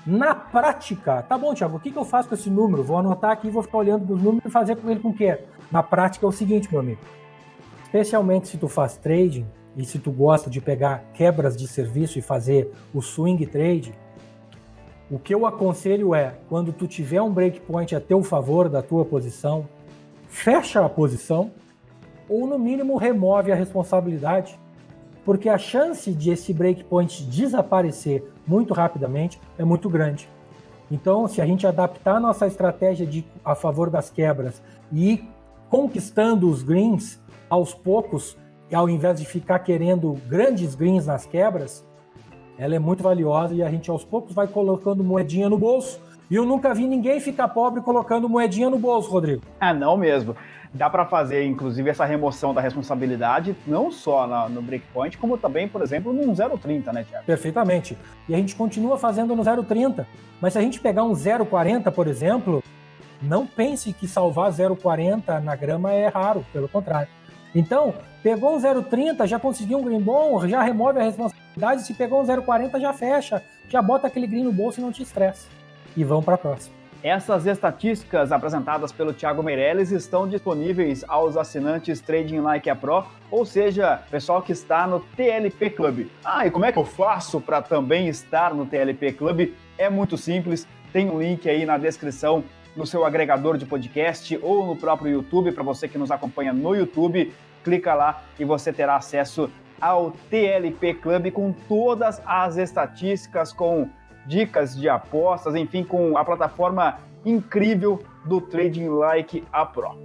Na prática, tá bom, Thiago, o que eu faço com esse número? Vou anotar aqui, vou ficar olhando para os números e fazer com ele com o quê? Na prática é o seguinte, meu amigo. Especialmente se tu faz trading e se tu gosta de pegar quebras de serviço e fazer o swing trade, o que eu aconselho é, quando tu tiver um breakpoint a teu favor da tua posição, fecha a posição ou, no mínimo, remove a responsabilidade, porque a chance de esse breakpoint desaparecer muito rapidamente é muito grande. Então, se a gente adaptar a nossa estratégia a favor das quebras e ir conquistando os greens aos poucos, ao invés de ficar querendo grandes greens nas quebras, ela é muito valiosa e a gente aos poucos vai colocando moedinha no bolso. E eu nunca vi ninguém ficar pobre colocando moedinha no bolso, Rodrigo. Ah, não mesmo. Dá para fazer, inclusive, essa remoção da responsabilidade, não só no breakpoint, como também, por exemplo, num 0,30, né, Thiago? Perfeitamente. E a gente continua fazendo no 0,30. Mas se a gente pegar um 0,40, por exemplo, não pense que salvar 0,40 na grama é raro, pelo contrário. Então, pegou um 0,30, já conseguiu um green bom, já remove a responsabilidade. Se pegou um 0,40, já fecha, já bota aquele green no bolso e não te estressa. E vamos para a próxima. Essas estatísticas apresentadas pelo Thiago Meirelles estão disponíveis aos assinantes Trading Like a Pro, ou seja, pessoal que está no TLP Club. Ah, e como é que eu faço para também estar no TLP Club? É muito simples, tem um link aí na descrição no seu agregador de podcast ou no próprio YouTube, para você que nos acompanha no YouTube, clica lá e você terá acesso ao TLP Club com todas as estatísticas, com dicas de apostas, enfim, com a plataforma incrível do Trading Like a Pro.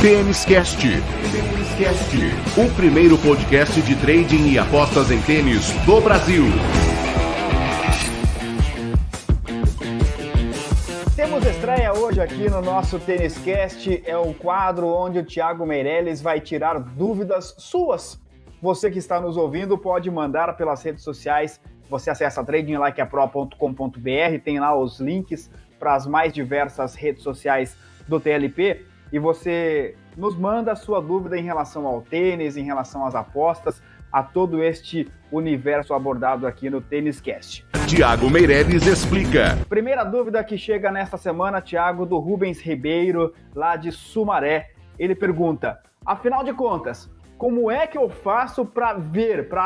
Tênis Cast, o primeiro podcast de trading e apostas em tênis do Brasil. Temos estreia hoje aqui no nosso Tênis Cast, é o quadro onde o Thiago Meirelles vai tirar dúvidas suas. Você que está nos ouvindo pode mandar pelas redes sociais, você acessa tradinglikeapro.com.br, tem lá os links para as mais diversas redes sociais do TLP, e você nos manda a sua dúvida em relação ao tênis, em relação às apostas, a todo este universo abordado aqui no Tênis Cast. Thiago Meirelles explica. Primeira dúvida que chega nesta semana, Thiago, do Rubens Ribeiro, lá de Sumaré. Ele pergunta, afinal de contas, como é que eu faço para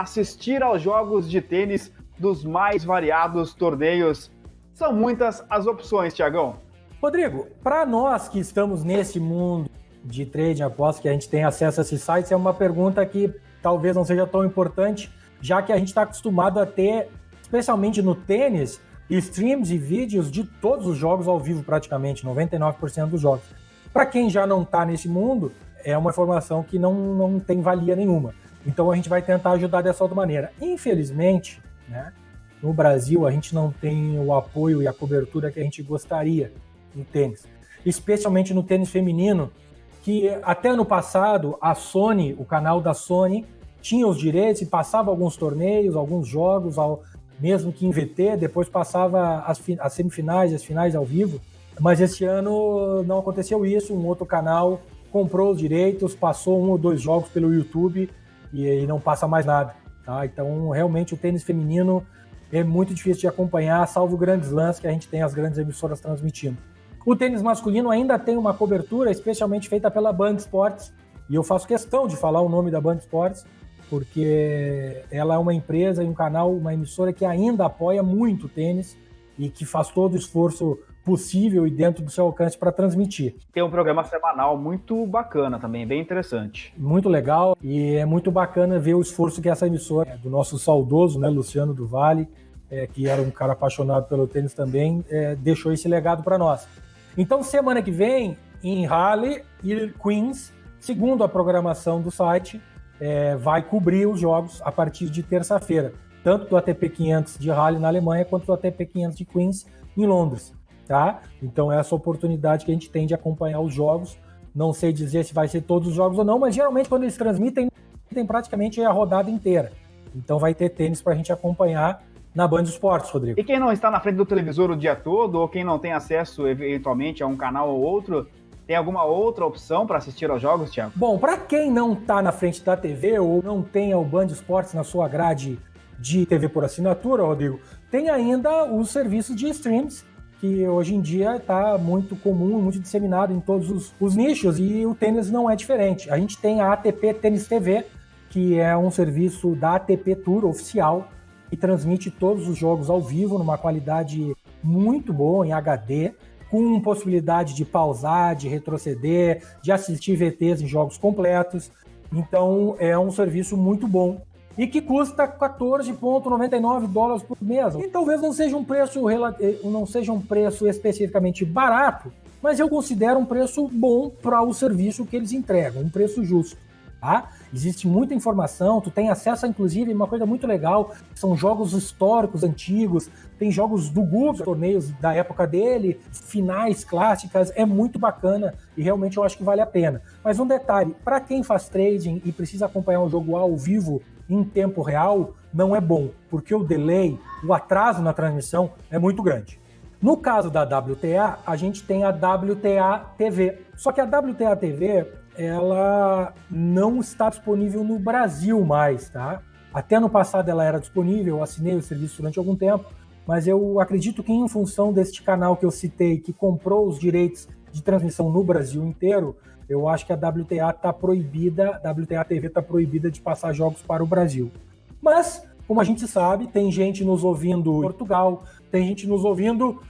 assistir aos jogos de tênis dos mais variados torneios? São muitas as opções, Thiagão. Rodrigo, para nós que estamos nesse mundo de trading, aposta, que a gente tem acesso a esses sites, é uma pergunta que talvez não seja tão importante, já que a gente está acostumado a ter, especialmente no tênis, streams e vídeos de todos os jogos ao vivo praticamente, 99% dos jogos. Para quem já não está nesse mundo, é uma informação que não tem valia nenhuma. Então a gente vai tentar ajudar dessa outra maneira. Infelizmente, né, no Brasil a gente não tem o apoio e a cobertura que a gente gostaria no tênis. Especialmente no tênis feminino, que até ano passado a Sony, o canal da Sony, tinha os direitos e passava alguns torneios, alguns jogos, mesmo que em VT, depois passava as semifinais e as finais ao vivo, mas esse ano não aconteceu isso, um outro canal comprou os direitos, passou 1 ou 2 jogos pelo YouTube e não passa mais nada, tá? Então realmente o tênis feminino é muito difícil de acompanhar, salvo grandes lãs que a gente tem as grandes emissoras transmitindo. O tênis masculino ainda tem uma cobertura especialmente feita pela Band Esportes, e eu faço questão de falar o nome da Band Esportes, porque ela é uma empresa e um canal, uma emissora que ainda apoia muito o tênis e que faz todo o esforço possível e dentro do seu alcance para transmitir. Tem um programa semanal muito bacana também, bem interessante. Muito legal, e é muito bacana ver o esforço que essa emissora, do nosso saudoso, né, Luciano do Vale, que era um cara apaixonado pelo tênis também, deixou esse legado para nós. Então, semana que vem, em Halle e Queens, segundo a programação do site, vai cobrir os jogos a partir de terça-feira, tanto do ATP 500 de Halle na Alemanha, quanto do ATP 500 de Queens em Londres. Tá? Então, é essa oportunidade que a gente tem de acompanhar os jogos. Não sei dizer se vai ser todos os jogos ou não, mas geralmente quando eles transmitem praticamente a rodada inteira. Então, vai ter tênis para a gente acompanhar na Band Esportes, Rodrigo. E quem não está na frente do televisor o dia todo, ou quem não tem acesso eventualmente a um canal ou outro, tem alguma outra opção para assistir aos jogos, Thiago? Bom, para quem não está na frente da TV ou não tem o Band Esportes na sua grade de TV por assinatura, Rodrigo, tem ainda os serviços de streams, que hoje em dia está muito comum, muito disseminado em todos os nichos, e o tênis não é diferente. A gente tem a ATP Tênis TV, que é um serviço da ATP Tour oficial, e transmite todos os jogos ao vivo, numa qualidade muito boa, em HD, com possibilidade de pausar, de retroceder, de assistir VTs em jogos completos. Então, é um serviço muito bom. E que custa $14,99 por mês. E talvez não seja um preço especificamente barato, mas eu considero um preço bom para o serviço que eles entregam, um preço justo. Tá? Existe muita informação, tu tem acesso a, inclusive, uma coisa muito legal, são jogos históricos, antigos, tem jogos do Google, torneios da época dele, finais clássicas, é muito bacana e realmente eu acho que vale a pena. Mas um detalhe, para quem faz trading e precisa acompanhar um jogo ao vivo em tempo real, não é bom, porque o delay, o atraso na transmissão é muito grande. No caso da WTA, a gente tem a WTA TV, só que a WTA TV, ela não está disponível no Brasil mais, tá? Até no passado ela era disponível, eu assinei o serviço durante algum tempo, mas eu acredito que em função deste canal que eu citei, que comprou os direitos de transmissão no Brasil inteiro, eu acho que a WTA está proibida, a WTA TV está proibida de passar jogos para o Brasil. Mas, como a gente sabe, tem gente nos ouvindo em Portugal, tem gente nos ouvindo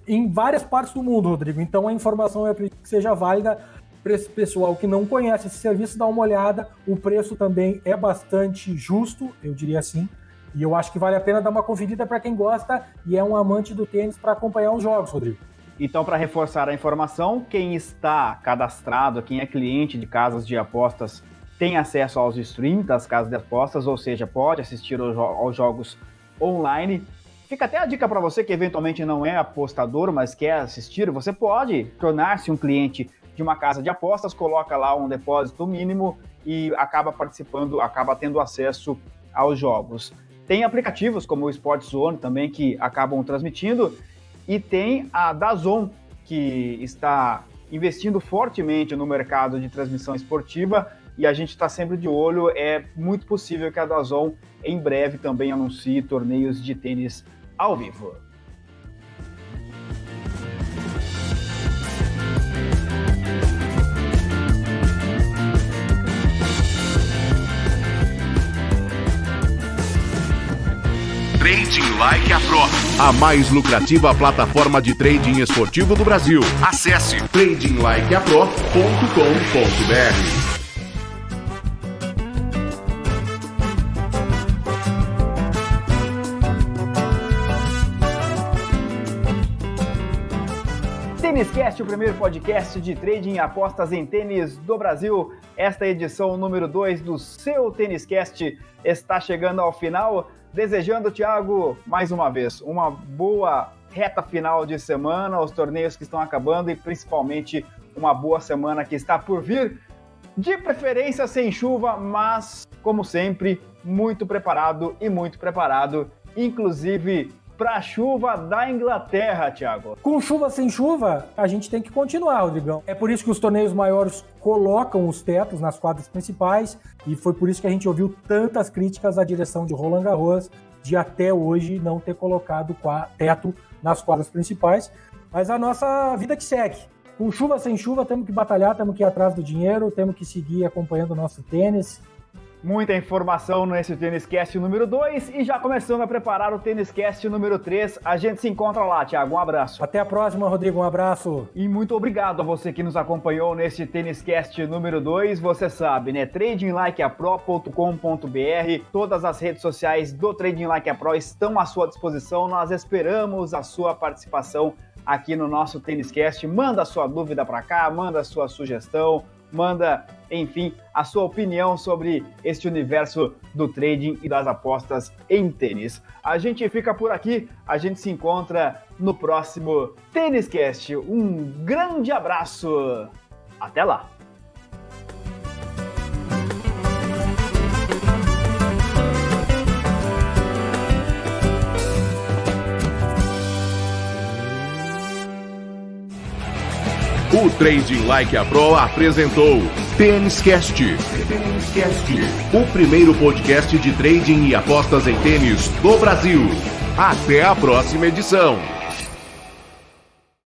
em várias partes do mundo, Rodrigo, então a informação eu acredito que seja válida. Para esse pessoal que não conhece esse serviço, dá uma olhada. O preço também é bastante justo, eu diria assim. E eu acho que vale a pena dar uma conferida para quem gosta e é um amante do tênis para acompanhar os jogos, Rodrigo. Então, para reforçar a informação, quem está cadastrado, quem é cliente de casas de apostas, tem acesso aos streams das casas de apostas, ou seja, pode assistir aos jogos online. Fica até a dica para você que eventualmente não é apostador, mas quer assistir, você pode tornar-se um cliente de uma casa de apostas, coloca lá um depósito mínimo e acaba participando, acaba tendo acesso aos jogos. Tem aplicativos como o SportsZone também que acabam transmitindo, e tem a DAZN, que está investindo fortemente no mercado de transmissão esportiva, e a gente está sempre de olho. É muito possível que a DAZN em breve também anuncie torneios de tênis ao vivo. Trading Like a Pro, a mais lucrativa plataforma de trading esportivo do Brasil. Acesse tradinglikeapro.com.br. TênisCast, o primeiro podcast de trading e apostas em tênis do Brasil. Esta edição número 2 do seu TênisCast está chegando ao final. Desejando, Thiago, mais uma vez, uma boa reta final de semana, os torneios que estão acabando e principalmente uma boa semana que está por vir. De preferência sem chuva, mas, como sempre, muito preparado, inclusive para a chuva da Inglaterra, Thiago. Com chuva, sem chuva, a gente tem que continuar, Rodrigão. É por isso que os torneios maiores colocam os tetos nas quadras principais, e foi por isso que a gente ouviu tantas críticas à direção de Roland Garros, de até hoje não ter colocado teto nas quadras principais. Mas a nossa vida que segue. Com chuva, sem chuva, temos que batalhar, temos que ir atrás do dinheiro, temos que seguir acompanhando o nosso tênis. Muita informação nesse Tênis Cast número 2 e já começando a preparar o Tênis Cast número 3. A gente se encontra lá, Thiago. Um abraço. Até a próxima, Rodrigo. Um abraço. E muito obrigado a você que nos acompanhou nesse Tênis Cast número 2. Você sabe, né? tradinglikeapro.com.br. Todas as redes sociais do Trading Like a Pro estão à sua disposição. Nós esperamos a sua participação aqui no nosso Tênis Cast. Manda a sua dúvida para cá, manda a sua sugestão, manda, enfim, a sua opinião sobre este universo do trading e das apostas em tênis. A gente fica por aqui, a gente se encontra no próximo Tênis Cast. Um grande abraço, até lá! O Trading Like a Pro apresentou Tênis Cast, o primeiro podcast de trading e apostas em tênis do Brasil. Até a próxima edição.